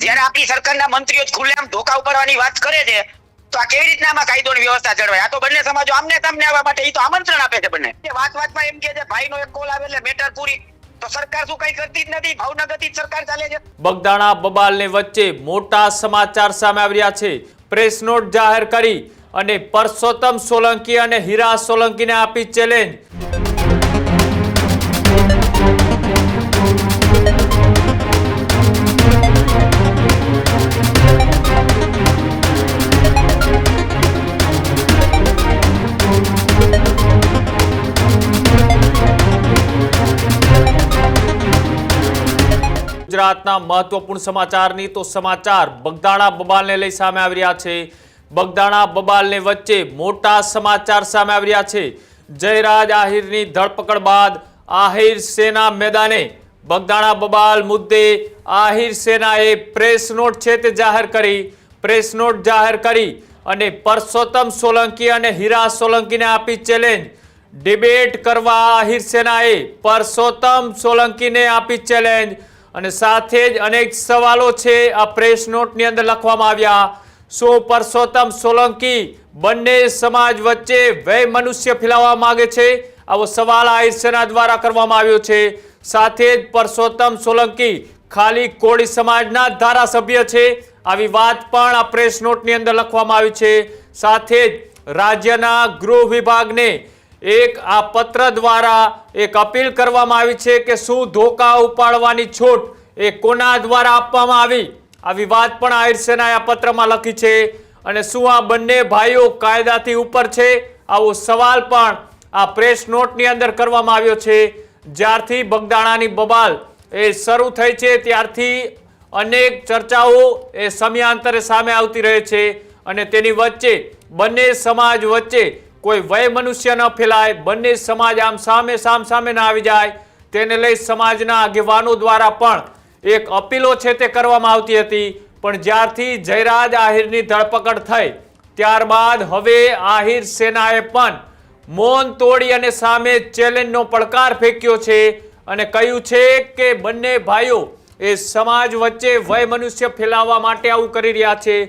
જ્યારે આપણી સરકારના મંત્રીઓ જ ખુલ્લેઆમ ધોકા ઉપાડવાની વાત કરે છે તો આ કેવી રીતના આમાં કાયદો અને વ્યવસ્થા જળવાય? આ તો બંને સમાજો આમને સામને આવવા માટે ઈ તો આમંત્રણ આપે છે બંને. વાતમાં એમ કહે છે ભાઈનો એક કોલ આવે એટલે મેટર પૂરી, તો સરકાર શું કઈ કરતી જ નથી? ભાવનગરથી જ સરકાર ચાલે છે. બગદાણા બબાલની વચ્ચે મોટા સમાચાર સામે આવી રહ્યા છે. પ્રેસ નોટ જાહેર કરી અને પરસોત્તમ સોલંકી અને હીરા સોલંકીને આપી ચેલેન્જ. ગુજરાતના મહત્વપૂર્ણ સમાચારની તો સમાચાર બગદાણા બબાલને લઈ સામે આવી રહ્યા છે. બગદાણા બબાલની વચ્ચે મોટા સમાચાર સામે આવી રહ્યા છે. જયરાજ આહિરની ધરપકડ બાદ આહિર સેના મેદાને. બગદાણા બબાલ મુદ્દે આહિર સેનાએ પ્રેસ નોટ છે તે જાહેર કરી. પ્રેસ નોટ જાહેર કરી અને પરસોત્તમ સોલંકી અને હીરા સોલંકીને આપી ચેલેન્જ. ડિબેટ કરવા આહિર સેનાએ પરસોત્તમ સોલંકીને આપી ચેલેન્જ. અને સાથે જ અનેક સવાલો છે આ પ્રેસ નોટની અંદર લખવામાં આવ્યા. શું પરસોત્તમ સોલંકી બંને સમાજ વચ્ચે વય મનુષ્ય ફેલાવવા માંગે છે? આવો સવાલ આહિર સેના દ્વારા કરવામાં આવ્યો છે. સાથે જ પરસોત્તમ સોલંકી ખાલી કોળી સમાજના ધારાસભ્ય છે, આવી વાત પણ આ પ્રેસ નોટની અંદર લખવામાં આવી છે. સાથે જ રાજ્યના ગૃહ વિભાગને એક આ પત્ર દ્વારા એક અપીલ કરવામાં આવી છે કે શું ધોકા ઉપાડવાની છૂટ એ કોના દ્વારા આપવામાં આવી વાત પણ આહિર સેનાએ આ પત્રમાં લખી છે. અને શું આ બંને ભાઈઓ કાયદાથી ઉપર છે? આવો સવાલ પણ આ પ્રેસ નોટની અંદર કરવામાં આવ્યો છે. જ્યારથી બગદાણાની બબાલ એ શરૂ થઈ છે ત્યારથી અનેક ચર્ચાઓ એ સમયાંતરે સામે આવતી રહે છે. અને તેની વચ્ચે બંને સમાજ વચ્ચે કોઈ વય મનુષ્ય ન ફેલાય, બંને સમાજ આમ સામે ના આવી જાય, તેને લઈ સમાજના આગેવાનો દ્વારા પણ એક અપીલો છે તે કરવામાં આવતી હતી. પણ જ્યારથી જયરાજ આહિરની ધરપકડ થઈ ત્યારબાદ હવે આહિર સેનાએ પણ મૌન તોડી અને સામે ચેલેન્જનો પડકાર ફેંક્યો છે અને કહ્યું છે કે બંને ભાઈઓ એ સમાજ વચ્ચે વય મનુષ્ય ફેલાવવા માટે આવું કરી રહ્યા છે.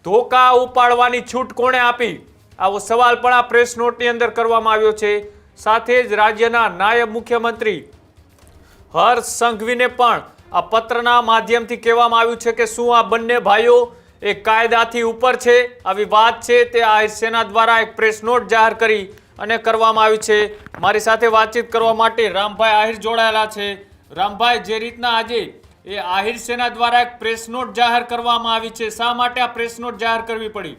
ધોકા ઉપાડવાની છૂટ કોણે આપી? આવો સવાલ પણ આ પ્રેસ નોટની અંદર કરવામાં આવ્યો છે. સાથે જ રાજ્યના નાયબ મુખ્યમંત્રી હર્ષ સંઘવીને પણ આ પત્રના માધ્યમથી કહેવામાં આવ્યું છે કે શું આ બંને ભાઈઓ એ કાયદાથી ઉપર છે? આવી વાત છે તે આહિર સેના દ્વારા એક પ્રેસ નોટ જાહેર કરી અને કરવામાં આવી છે. મારી સાથે વાતચીત કરવા માટે રામભાઈ આહિર જોડાયેલા છે. રામભાઈ, જે રીતના આજે એ આહિર સેના દ્વારા એક પ્રેસ નોટ જાહેર કરવામાં આવી છે, શા માટે આ પ્રેસ નોટ જાહેર કરવી પડી?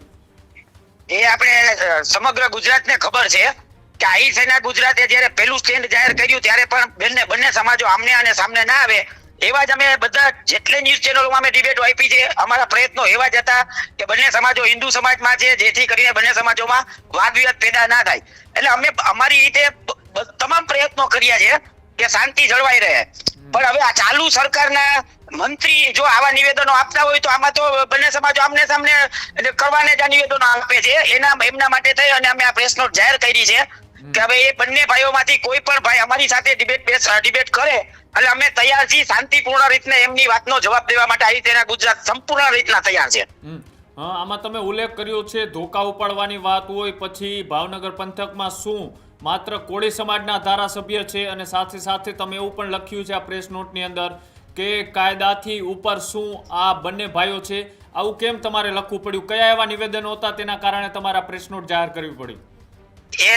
એ આપણે સમગ્ર ગુજરાતને ખબર છે કે આહિર સેના ગુજરાતે જ્યારે પહેલું સ્ટેન્ડ જાહેર કર્યું ત્યારે પણ બંને સમાજો આમને અને સામને ના આવે એવા જ અમે બધા જેટલી ન્યૂઝ ચેનલોમાં અમે ડિબેટો આપી છે. અમારા પ્રયત્નો એવા જ હતા કે બંને સમાજો હિન્દુ સમાજમાં છે, જેથી કરીને બંને સમાજોમાં વાદ વિવાદ પેદા ના થાય. એટલે અમે અમારી રીતે તમામ પ્રયત્નો કર્યા છે કે શાંતિ જળવાઈ રહે. પણ હવે આ ચાલુ સરકારના મંત્રી જો આવા નિવેદનો આપતા હોય તો આમાં તો બંને સમાજો આમને સામને કરવાને જ આ નિવેદનો આપે છે. એમના માટે થઈ અને અમે આ પ્રેસ નોટ જાહેર કરી છે કે હવે એ બંને ભાઈઓમાંથી કોઈ પણ ભાઈ અમારી સાથે ડિબેટ કરે એટલે અમે તૈયાર છીએ. શાંતિપૂર્ણ રીતને એમની વાતનો જવાબ દેવા માટે આહિર સેના ગુજરાત સંપૂર્ણ રીતના તૈયાર છે. આમાં તમે ઉલ્લેખ કર્યો છે ધોકા ઉપાડવાની વાત હોય, પછી ભાવનગર પંથકમાં શું માત્ર કોળી સમાજના ધારાસભ્ય છે અને સાથે સાથે તમે એવું પણ લખ્યું છે આ પ્રેસ નોટની અંદર કે કાયદાથી ઉપર શું આ બંને ભાઈઓ છે. આવું કેમ તમારે લખવું પડ્યું? કયા એવા નિવેદનો હતા તેના કારણે તમારે પ્રેસ નોટ જાહેર કરવી પડી? એ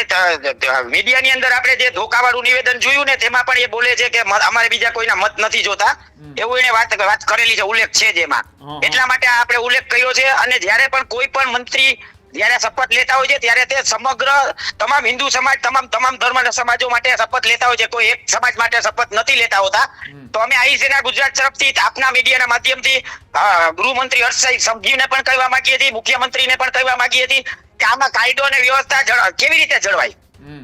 મીડિયાની અંદર આપણે જે ધોકાવાળું નિવેદન જોયું ને તેમાં પણ એ બોલે છે કે અમારે બીજા કોઈના મત નથી જોતા, એવું એને વાત કરેલી છે, ઉલ્લેખ છે જેમાં. એટલા માટે આપણે ઉલ્લેખ કર્યો છે. અને જ્યારે પણ કોઈ પણ મંત્રી જ્યારે શપથ લેતા હોય છે ત્યારે તે સમગ્ર તમામ હિન્દુ સમાજ તમામ ધર્મના સમાજો માટે શપથ લેતા હોય છે, કોઈ એક સમાજ માટે શપથ નથી લેતા હોતા. તો અમે આહિર સેના ગુજરાત તરફથી આપના મીડિયાના માધ્યમથી ગૃહમંત્રી હર્ષ સંઘવીને પણ કહેવા માંગીએ છીએ, મુખ્યમંત્રીને પણ કહેવા માંગીએ છીએ કે આમાં કાયદો અને વ્યવસ્થા કેવી રીતે જળવાય?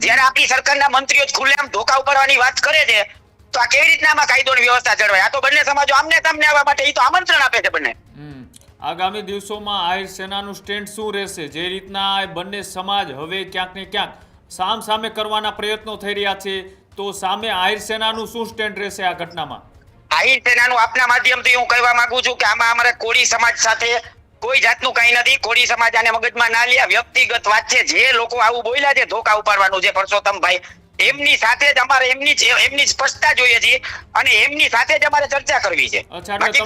જ્યારે આપણી સરકારના મંત્રીઓ જ ખુલ્લેઆમ ધોકા ઉપાડવાની વાત કરે છે તો આ કેવી રીતના આમાં કાયદો અને વ્યવસ્થા જળવાય? આ તો બંને સમાજો આમને સામને આવવા માટે ઈ તો આમંત્રણ આપે છે બંને. આગામી દિવસોમાં આહિર સેનાનું સ્ટેન્ડ શું રહેશે? જે રીતના બંને સમાજ હવે ક્યાંક ને ક્યાંક સામે કરવાના પ્રયત્નો થઈ રહ્યા છે, તો સામે આહિર સેનાનું શું સ્ટેન્ડ રહેશે આ ઘટનામાં? આહિર સેનાનું આપના માધ્યમથી હું કહેવા માંગુ છું કે આમાં અમારે કોળી સમાજ સાથે કોઈ જાતનું કઈ નથી. કોળી સમાજ આને મગજમાં ના લે. વ્યક્તિગત વાત છે. જે લોકો આવું બોલ્યા છે ધોકા ઉપાડવાનું છે પરસોત્તમભાઈ, એમની સાથે જ અમારે એમની જ સ્પષ્ટતા જોઈએ છે અને એમની સાથે જ અમારે ચર્ચા કરવી છે. બાકી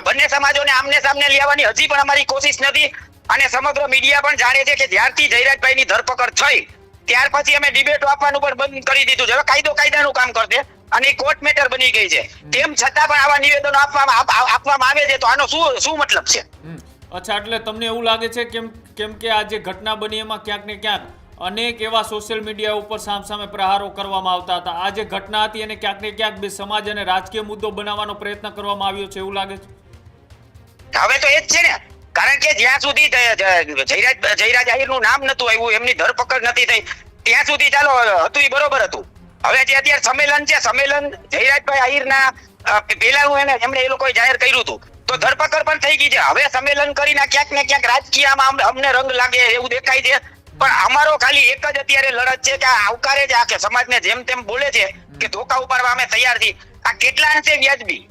બંને સમાજોને આમને સામને લેવાની હજી પણ અમારી કોશિશ નથી. અને સમગ્ર મીડિયા પણ જાણે છે કે જ્યારથી જયરાજભાઈની ધરપકડ થઈ ત્યાર પછી અમે ડિબેટો આપવાનું પણ બંધ કરી દીધું છે. હવે કાયદાનું કામ કરશે અને કોર્ટ મેટર બની ગઈ છે. તેમ છતાં પણ આવા નિવેદનો આપવામાં આવે છે તો આનો શું મતલબ છે? અચ્છા, એટલે તમને એવું લાગે છે કેમ કે આ જે ઘટના બની એમાં ક્યાંક ને ક્યાંક અનેક એવા સોશિયલ મીડિયા ઉપર સામસામે પ્રહારો કરવામાં આવતા હતા. આ જે ઘટના હતી એને ક્યાંક ને ક્યાંક બે સમાજ અને રાજકીય મુદ્દો બનાવવાનો પ્રયત્ન કરવામાં આવ્યો છે એવું લાગે છે? હવે તો એ જ છે ને, કારણ કે જ્યાં સુધી જયરાજ આહિરનું નામ નતું આવ્યું, એમની ધરપકડ નથી થઈ, ત્યાં સુધી ચાલો હતું એ બરોબર હતું. હવે જે અત્યારે સંમેલન છે, સંમેલન જયરાજભાઈ આહિરના પહેલાનું એમણે એ લોકોએ જાહેર કર્યું હતું તો ધરપકડ પણ થઈ ગઈ છે. હવે સંમેલન કરીને ક્યાંક ને ક્યાંક રાજકીયમાં અમને રંગ લાગે એવું દેખાય છે. પણ અમારો ખાલી એક જ અત્યારે લડત છે કે આ આવકારે છે, આ કે સમાજને જેમ તેમ બોલે છે કે ધોકા ઉપાડવા અમે તૈયાર છીએ. આ કેટલા અંશે વ્યાજબી?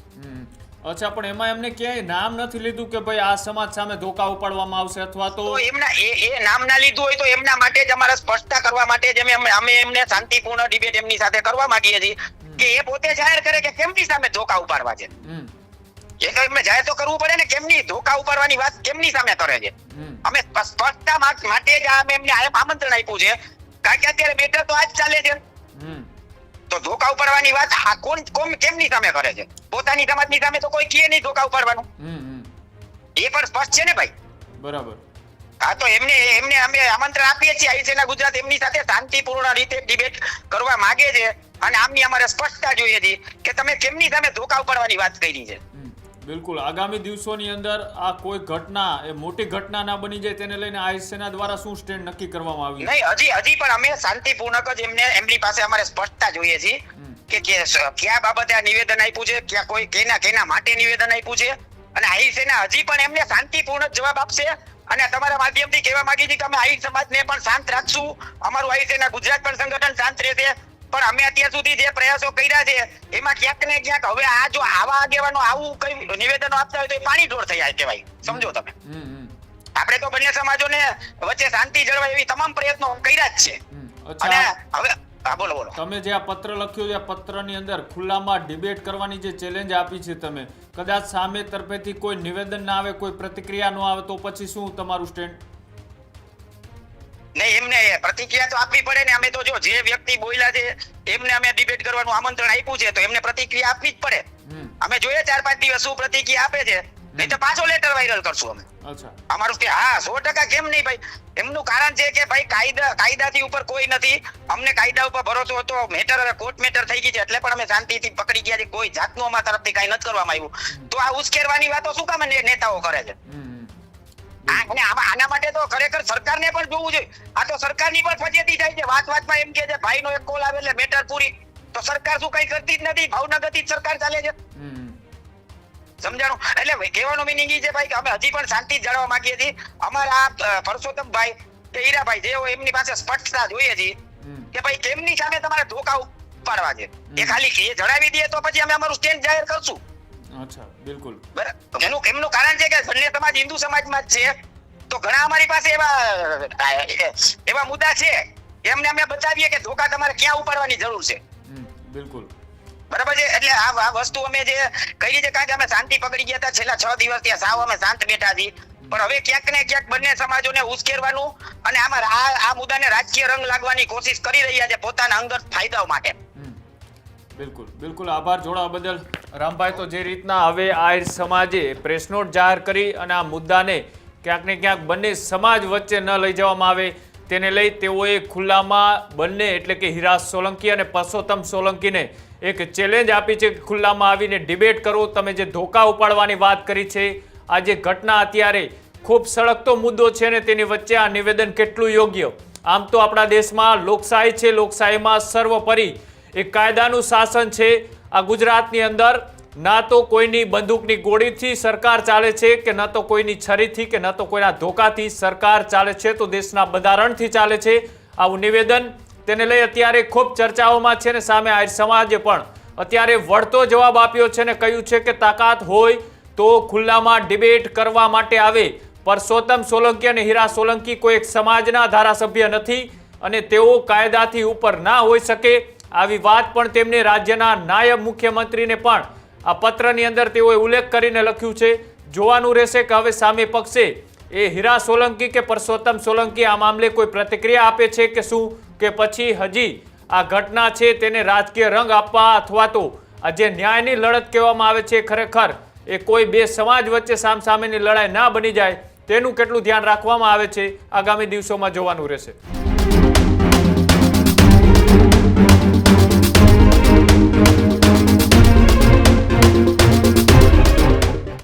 અચ્છા, પણ એમાં એમને ક્યાંય નામ નથી લીધું કે ભાઈ આ સમાજ સામે ધોકા ઉપાડવામાં આવશે અથવા તો એમના એ નામ ના લીધું હોય તો એમના માટે જ અમારે સ્પષ્ટતા કરવા માટે જ અમે એમને શાંતિપૂર્ણ ડિબેટ એમની સાથે કરવા માંગીએ છીએ કે એ પોતે જાહેર કરે કે કેમની સામે ધોકા ઉપાડવા છે. એ તો એમને જાહેર તો કરવું પડે ને, કેમની ધોકા ઉપાડવાની વાત કેમની સામે કરે છે. અમે સ્પષ્ટતા માટે જ અમે એમને આમંત્રણ આપ્યું છે કારણ કે અત્યારે બેટર તો આજ ચાલે છે. તો ધોકા ઉપાડવાની વાત આ કોણ કેમની સામે કરે છે? પોતાની સમાજની સામે તો કોઈ કહે નહીં ધોકા ઉપાડવાનું. એ પણ સ્પષ્ટ છે ને ભાઈ. બરાબર. હા, તો એમને અમે આમંત્રણ આપીએ છીએ. આહિર સેના ગુજરાત એમની સાથે શાંતિપૂર્ણ રીતે ડિબેટ કરવા માંગે છે અને આમની અમારે સ્પષ્ટતા જોઈએ છે કે તમે કેમની સામે ધોકા ઉપાડવાની વાત કરી છે. બિલકુલ. આગામી દિવસોની અંદર આ કોઈ ઘટના એ મોટી ઘટના ના બની જાય તેને લઈને આહિર સેના દ્વારા શું સ્ટેન્ડ નક્કી કરવામાં આવ્યું? નહીં, હજી પણ અમે શાંતિપૂર્ણક જ એમની પાસે અમારે સ્પષ્ટતા જોઈએ છે કે કયા બાબતે આ નિવેદન આપ્યું છે, ક્યાં કોઈ કેના માટે નિવેદન આપ્યું છે. અને આહિર સેના હજી પણ એમને શાંતિપૂર્ણ જવાબ આપશે. અને તમારા માધ્યમથી કહેવા માંગી છે કે અમે આહિર સમાજને પણ શાંત રાખશું. અમારું આહિર સેના ગુજરાત પણ સંગઠન શાંત રહેશે. પણ અમે અત્યાર સુધી જે પ્રયાસો કર્યા છે એમાં ક્યાંક ને ક્યાંક હવે આ જો આવા આગેવાનો આવું કઈ નિવેદનો આપતા હોય તો એ પાણી ઢોળ થઈ જાય કહેવાય. સમજો તમે. આપણે તો બંને સમાજોને વચ્ચે શાંતિ જળવાય એવી તમામ પ્રયત્નો કર્યા જ છે. અને હવે બોલો. તમે જે આ પત્ર લખ્યો છે, આ પત્રની અંદર ખુલ્લામાં ડિબેટ કરવાની જે ચેલેન્જ આપી છે તમે, કદાચ સામે તરફેથી કોઈ નિવેદન ના આવે, કોઈ પ્રતિક્રિયા ન આવે તો પછી શું તમારું સ્ટેન્ડ? નહીં, એમને પ્રતિક્રિયા તો આપવી પડે ને. અમે તો જો જે વ્યક્તિ બોલ્યા છે એમને અમે ડિબેટ કરવાનું આમંત્રણ આપ્યું છે તો એમને પ્રતિક્રિયા આપવી જ પડે. અમે જોઈએ 4-5 દિવસ શું પ્રતિક્રિયા આપે છે, નહીં તો પાછો લેટર વાયરલ કરશું અમે. અમારું કે હા 100% કેમ નહીં ભાઈ. એમનું કારણ છે કે ભાઈ કાયદાથી ઉપર કોઈ નથી. અમને કાયદા ઉપર ભરોસો હતો. મેટર કોર્ટ મેટર થઈ ગઈ છે એટલે પણ અમે શાંતિથી પકડી ગયા છે. કોઈ જાતનું અમારા તરફથી કઈ નથી કરવામાં આવ્યું. તો આ ઉશ્કેરવાની વાતો શું કામ નેતાઓ કરે છે? અને આના માટે તો ખરેખર સરકારને પણ જોવું જોઈએ. આ તો સરકારની પણ ફજેતી થાય છે. વાતમાં એમ કે છે ભાઈનો એક કોલ આવે એટલે મેટર પૂરી. તો સરકાર શું કઈ કરતી જ નથી? ભાવનગરથી જ સરકાર ચાલે છે. સમજાણું? એટલે કહેવાનો મિનિંગ એ છે ભાઈ કે અમે હજી પણ શાંતિ જાળવવા માંગીએ છીએ. અમારા પરસોત્તમભાઈ કે હીરાભાઈ જેઓ એમની પાસે સ્પષ્ટતા જોઈએ છે કે ભાઈ કેમની સામે તમારે ધોકા ઉપાડવા છે એ ખાલી એ જણાવી દે તો પછી અમે અમારું સ્ટેન્ડ જાહેર કરશું. અચ્છા, બિલકુલ. બરાબર. એમનું કારણ છે કે બંને સમાજ હિન્દુ સમાજમાં જ છે તો ઘણા અમારી પાસે એવા મુદ્દા છે એમને અમે બતાવીએ કે ધોકા તમારે ક્યાં ઉપાડવાની જરૂર છે. બિલકુલ. બરાબર છે. એટલે આ વસ્તુ અમે જે કરી છે કારણ કે અમે શાંતિ પકડી ગયા હતા છેલ્લા 6 દિવસ ત્યાં સાવ અમે શાંત બેઠા છીએ. પણ હવે ક્યાંક ને ક્યાંક બંને સમાજોને ઉશ્કેરવાનું અને આમાં આ મુદ્દાને રાજકીય રંગ લાગવાની કોશિશ કરી રહ્યા છે પોતાના અંગત ફાયદાઓ માટે. બિલકુલ. આભાર જોડાવા બદલ રામભાઈ. તો જે રીતના હવે આહિર સમાજે પ્રેસ નોટ જાહેર કરી અને આ મુદ્દાને ક્યાંક ને ક્યાંક બંને સમાજ વચ્ચે ન લઈ જવામાં આવે તેને લઈ તેઓએ ખુલ્લામાં બંને એટલે કે હિરાજ સોલંકી અને પરસોત્તમ સોલંકીને એક ચેલેન્જ આપી છે કે ખુલ્લામાં આવીને ડિબેટ કરો. તમે જે ધોકા ઉપાડવાની વાત કરી છે, આ જે ઘટના અત્યારે ખૂબ સળગતો મુદ્દો છે ને તેની વચ્ચે આ નિવેદન કેટલું યોગ્ય? આમ તો આપણા દેશમાં લોકશાહી છે, લોકશાહીમાં સર્વોપરી એક કાયદાનું શાસન છે. આ ગુજરાતની અંદર ના તો કોઈની બંદૂકની ગોળીથી સરકાર ચાલે છે કે ન તો કોઈની છરીથી કે ન તો કોઈના ધોકાથી સરકાર ચાલે છે, તો દેશના બંધારણથી ચાલે છે. આવું નિવેદન તેને લઈ અત્યારે ખૂબ ચર્ચાઓમાં છે ને સામે આહિર સમાજે પણ અત્યારે વળતો જવાબ આપ્યો છે અને કહ્યું છે કે તાકાત હોય તો ખુલ્લામાં ડિબેટ કરવા માટે આવે. પરસોત્તમ સોલંકી અને હીરા સોલંકી કોઈ એક સમાજના ધારાસભ્ય નથી અને તેઓ કાયદાથી ઉપર ના હોઈ શકે. આવી વાત પણ તેમને રાજ્યના નાયબ મુખ્યમંત્રીને પણ આ પત્રની અંદર તેઓએ ઉલ્લેખ કરીને લખ્યું છે. જોવાનું રહેશે કે હવે સામે પક્ષે એ હીરા સોલંકી કે પરસોત્તમ સોલંકી આ મામલે કોઈ પ્રતિક્રિયા આપે છે કે શું, કે પછી હજી આ ઘટના છે તેને રાજકીય રંગ આપવા અથવા તો આ જે ન્યાયની લડત કહેવામાં આવે છે ખરેખર એ કોઈ બે સમાજ વચ્ચે સામસામેની લડાઈ ના બની જાય તેનું કેટલું ધ્યાન રાખવામાં આવે છે આગામી દિવસોમાં જોવાનું રહેશે.